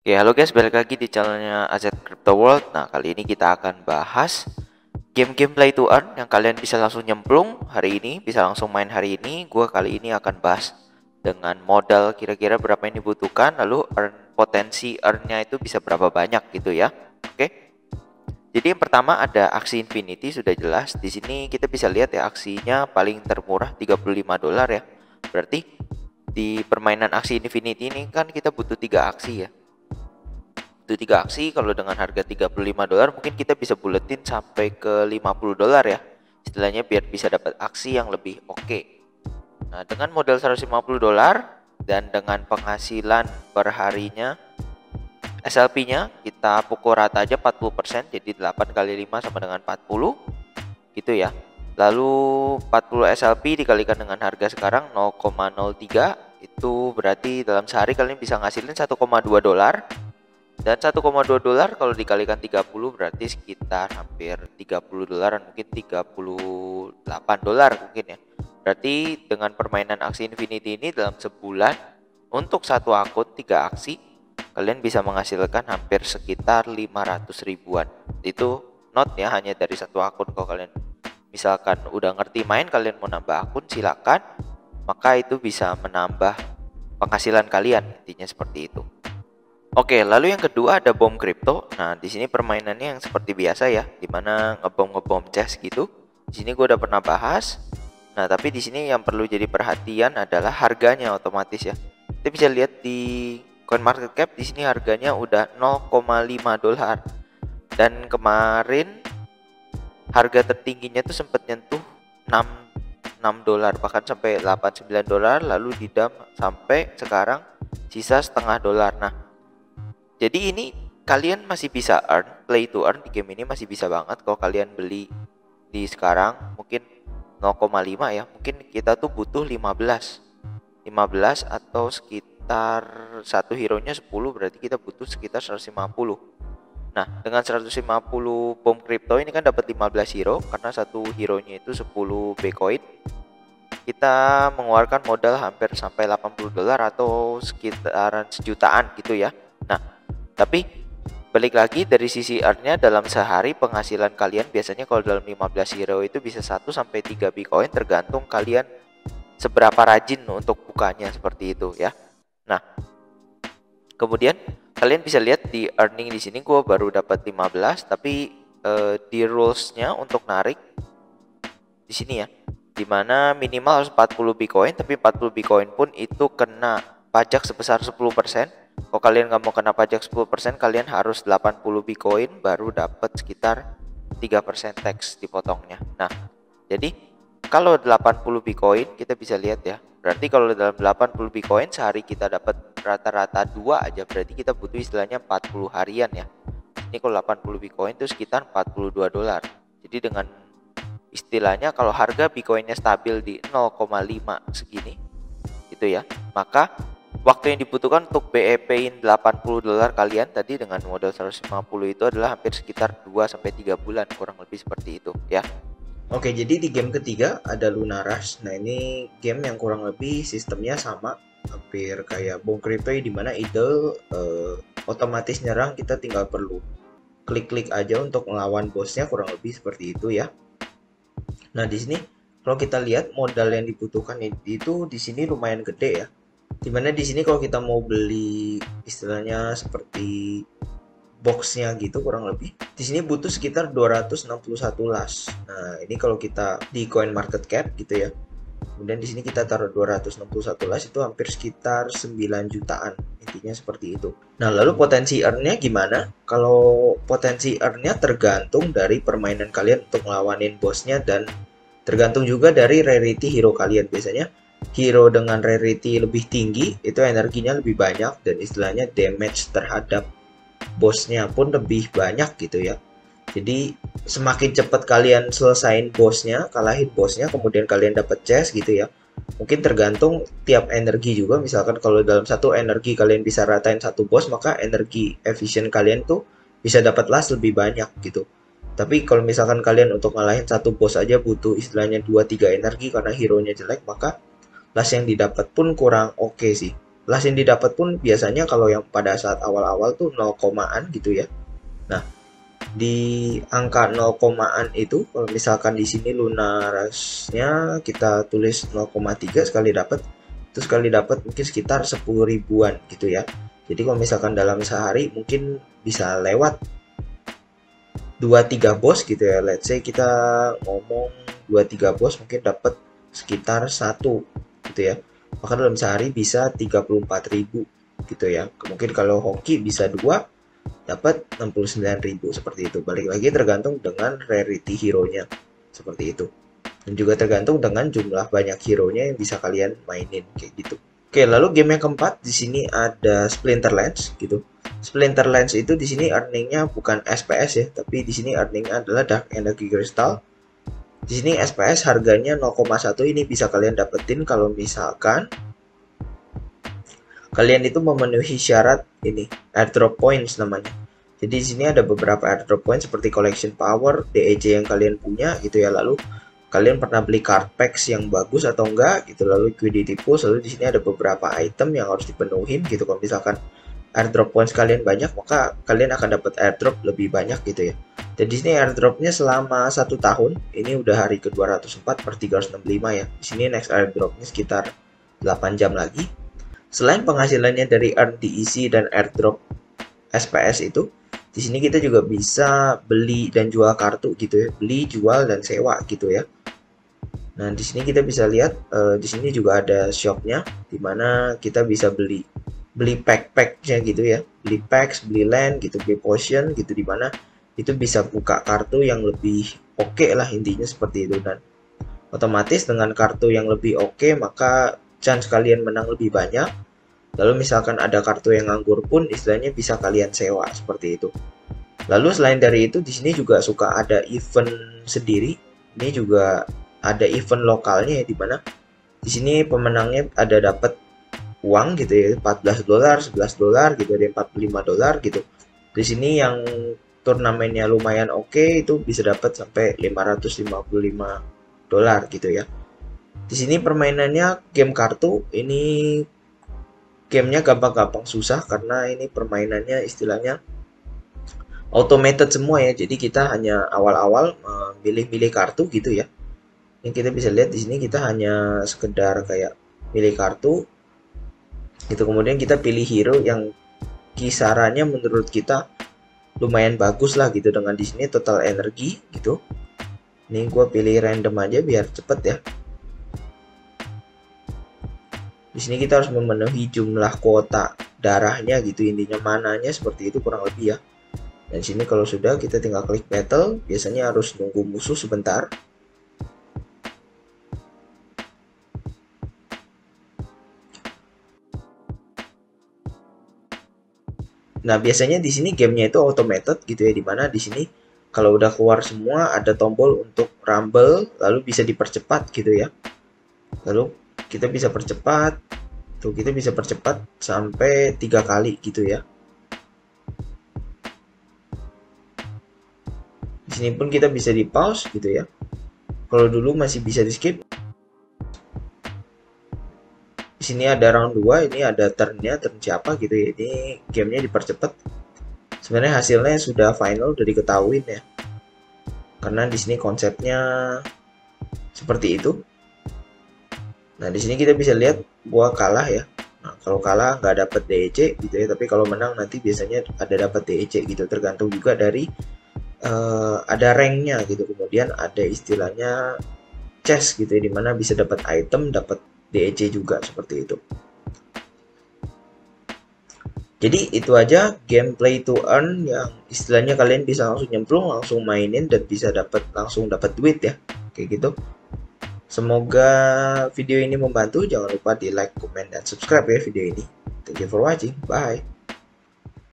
Oke, halo guys, balik lagi di channelnya AZ Crypto World. Nah, kali ini kita akan bahas game-game play to earn yang kalian bisa langsung nyemplung hari ini, bisa langsung main hari ini. Gua kali ini akan bahas dengan modal kira-kira berapa yang dibutuhkan, lalu potensi earn-nya itu bisa berapa banyak gitu ya. Oke. Jadi yang pertama ada aksi Infinity, sudah jelas. Di sini kita bisa lihat ya, aksinya paling termurah $35 ya. Berarti di permainan aksi Infinity ini kan kita butuh 3 aksi ya. Itu 3 aksi, kalau dengan harga $35 mungkin kita bisa buletin sampai ke $50 ya, istilahnya biar bisa dapat aksi yang lebih oke. Nah, dengan modal $150 dan dengan penghasilan perharinya SLP-nya kita pukul rata aja 40%, jadi 8 kali 5 sama dengan 40 gitu ya. Lalu 40 SLP dikalikan dengan harga sekarang 0,03, itu berarti dalam sehari kalian bisa ngasilin $1,2. Dan $1,2 kalau dikalikan 30 berarti sekitar hampir $30, mungkin $38 mungkin ya. Berarti dengan permainan aksi Infinity ini dalam sebulan untuk satu akun 3 aksi kalian bisa menghasilkan hampir sekitar 500 ribuan. Itu not ya, hanya dari satu akun. Kalau kalian misalkan udah ngerti main, kalian mau nambah akun silakan, maka itu bisa menambah penghasilan kalian, intinya seperti itu. Oke, lalu yang kedua ada bom crypto. Nah, di sini permainannya yang seperti biasa ya, dimana ngebom chest gitu. Di sini gue udah pernah bahas. Nah, tapi di sini yang perlu jadi perhatian adalah harganya otomatis ya. Kita bisa lihat di CoinMarketCap, di sini harganya udah $0,5. Dan kemarin harga tertingginya tuh sempat nyentuh 6 dolar, bahkan sampai $89, lalu didam sampai sekarang sisa setengah dolar. Nah, jadi ini kalian masih bisa earn, play to earn di game ini masih bisa banget kalau kalian beli di sekarang mungkin 0,5 ya. Mungkin kita tuh butuh 15 atau sekitar satu hero-nya 10, berarti kita butuh sekitar 150. Nah, dengan 150 bom crypto ini kan dapat 15 hero, karena satu hero-nya itu 10 Bitcoin. Kita mengeluarkan modal hampir sampai $80 atau sekitaran sejutaan gitu ya. Nah, tapi balik lagi dari sisi earn-nya, dalam sehari penghasilan kalian biasanya kalau dalam 15 hero itu bisa 1 sampai 3 Bitcoin, tergantung kalian seberapa rajin untuk bukanya seperti itu ya. Nah, kemudian kalian bisa lihat di earning di sini gue baru dapat 15, tapi di rules-nya untuk narik di sini ya, dimana minimal harus 40 Bitcoin, tapi 40 Bitcoin pun itu kena pajak sebesar 10%. Kalau kalian nggak mau kena pajak 10%, kalian harus 80 Bitcoin baru dapat sekitar 3% tax dipotongnya. Nah, jadi kalau 80 Bitcoin kita bisa lihat ya, berarti kalau dalam 80 Bitcoin sehari kita dapat rata-rata 2 aja, berarti kita butuh istilahnya 40 harian ya. Ini kalau 80 Bitcoin itu sekitar $42. Jadi dengan istilahnya kalau harga Bitcoinnya stabil di 0,5 segini gitu ya, maka waktu yang dibutuhkan untuk BEP-in $80 kalian tadi dengan modal 150 itu adalah hampir sekitar 2-3 bulan, kurang lebih seperti itu ya. Oke, jadi di game ketiga ada Luna Rush. Nah, ini game yang kurang lebih sistemnya sama, hampir kayak Bom Crypto, di mana idle otomatis nyerang, kita tinggal perlu klik-klik aja untuk melawan bosnya, kurang lebih seperti itu ya. Nah, di sini kalau kita lihat modal yang dibutuhkan itu di sini lumayan gede ya. Dimana di sini kalau kita mau beli istilahnya seperti boxnya gitu, kurang lebih di sini butuh sekitar 261 las. Nah, ini kalau kita di coin market cap gitu ya, kemudian di sini kita taruh 261 las, itu hampir sekitar 9 jutaan, intinya seperti itu. Nah, lalu potensi earn-nya gimana? Kalau potensi earn-nya tergantung dari permainan kalian untuk ngelawanin bosnya, dan tergantung juga dari rarity hero kalian. Biasanya hero dengan rarity lebih tinggi itu energinya lebih banyak, dan istilahnya damage terhadap bosnya pun lebih banyak gitu ya. Jadi semakin cepat kalian selesain bosnya, kalahin bosnya, kemudian kalian dapat chest gitu ya. Mungkin tergantung tiap energi juga. Misalkan kalau dalam satu energi kalian bisa ratain satu bos, maka energi efisien kalian tuh bisa dapat las lebih banyak gitu. Tapi kalau misalkan kalian untuk ngalahin satu bos aja butuh istilahnya 2-3 energi karena hero nya jelek, maka las yang didapat pun kurang oke sih. las yang didapat pun biasanya kalau yang pada saat awal-awal tuh 0 komaan gitu ya. Nah, di angka 0 komaan itu kalau misalkan di sini lunarasnya kita tulis 0,3 sekali dapat, itu sekali dapat mungkin sekitar 10 ribuan gitu ya. Jadi kalau misalkan dalam sehari mungkin bisa lewat 2-3 bos gitu ya. Let's say kita ngomong 2-3 bos mungkin dapat sekitar 1 gitu ya. Maka dalam sehari bisa 34.000 gitu ya. Mungkin kalau hoki bisa 2 dapat 69.000 seperti itu. Balik lagi tergantung dengan rarity hero-nya seperti itu. Dan juga tergantung dengan jumlah banyak hero-nya yang bisa kalian mainin kayak gitu. Oke, lalu game yang keempat di sini ada Splinterlands gitu. Splinterlands itu di sini earningnya bukan SPS ya, tapi di sini earningnya adalah Dark Energy Crystal. Di sini SPS harganya 0,1 ini bisa kalian dapetin kalau misalkan kalian itu memenuhi syarat ini, airdrop points namanya. Jadi di sini ada beberapa airdrop points seperti collection power, DEC yang kalian punya gitu ya, lalu kalian pernah beli card packs yang bagus atau enggak gitu, lalu liquidity pools, lalu di sini ada beberapa item yang harus dipenuhin gitu. Kalau misalkan airdrop points kalian banyak, maka kalian akan dapat airdrop lebih banyak gitu ya. Dan di sini airdropnya selama 1 tahun, ini udah hari ke 204 per 365 ya. Di sini next airdropnya sekitar 8 jam lagi. Selain penghasilannya dari earn DEC dan airdrop SPS itu, di sini kita juga bisa beli dan jual kartu gitu ya, beli, jual dan sewa gitu ya. Nah, di sini kita bisa lihat di sini juga ada shopnya, dimana kita bisa beli pack-packnya gitu ya, beli packs, beli land gitu, beli potion gitu, dimana itu bisa buka kartu yang lebih oke lah, intinya seperti itu. Dan otomatis dengan kartu yang lebih oke, maka chance kalian menang lebih banyak. Lalu misalkan ada kartu yang nganggur pun istilahnya bisa kalian sewa seperti itu. Lalu selain dari itu di sini juga suka ada event sendiri. Ini juga ada event lokalnya ya, dimana di sini pemenangnya ada dapat uang gitu ya, $14, $11 gitu, ada $45 gitu. Di sini yang turnamennya lumayan oke itu bisa dapat sampai $555 gitu ya. Di sini permainannya game kartu, ini gamenya gampang-gampang susah karena ini permainannya istilahnya automated semua ya. Jadi kita hanya awal-awal milih-milih kartu gitu ya. Yang kita bisa lihat di sini kita hanya sekedar kayak milih kartu gitu, kemudian kita pilih hero yang kisarannya menurut kita lumayan bagus lah gitu, dengan di sini total energi gitu. Ini gue pilih random aja biar cepet ya. Di sini kita harus memenuhi jumlah kuota darahnya gitu, intinya mananya seperti itu kurang lebih ya. Dan sini kalau sudah kita tinggal klik battle, biasanya harus nunggu musuh sebentar. Nah, biasanya di sini gamenya itu automated gitu ya, dimana di sini kalau udah keluar semua ada tombol untuk rumble, lalu bisa dipercepat gitu ya. Lalu kita bisa percepat, tuh kita bisa percepat sampai 3 kali gitu ya. Di sini pun kita bisa di pause gitu ya. Kalau dulu masih bisa di skip. Di sini ada round 2, ini ada turnnya, turn siapa gitu ya. Ini gamenya dipercepat. Sebenarnya hasilnya sudah final, udah diketahuin ya. Karena di sini konsepnya seperti itu. Nah, di sini kita bisa lihat gua kalah ya. Nah, kalau kalah nggak dapat DEC gitu ya, tapi kalau menang nanti biasanya ada dapat DEC gitu. Tergantung juga dari ada ranknya gitu. Kemudian ada istilahnya chest gitu ya, dimana bisa dapat item, dapat DEC juga seperti itu. Jadi itu aja gameplay to earn yang istilahnya kalian bisa langsung nyemplung, langsung mainin dan bisa langsung dapat duit ya, kayak gitu. Semoga video ini membantu. Jangan lupa di like, comment, dan subscribe ya video ini. Thank you for watching. Bye.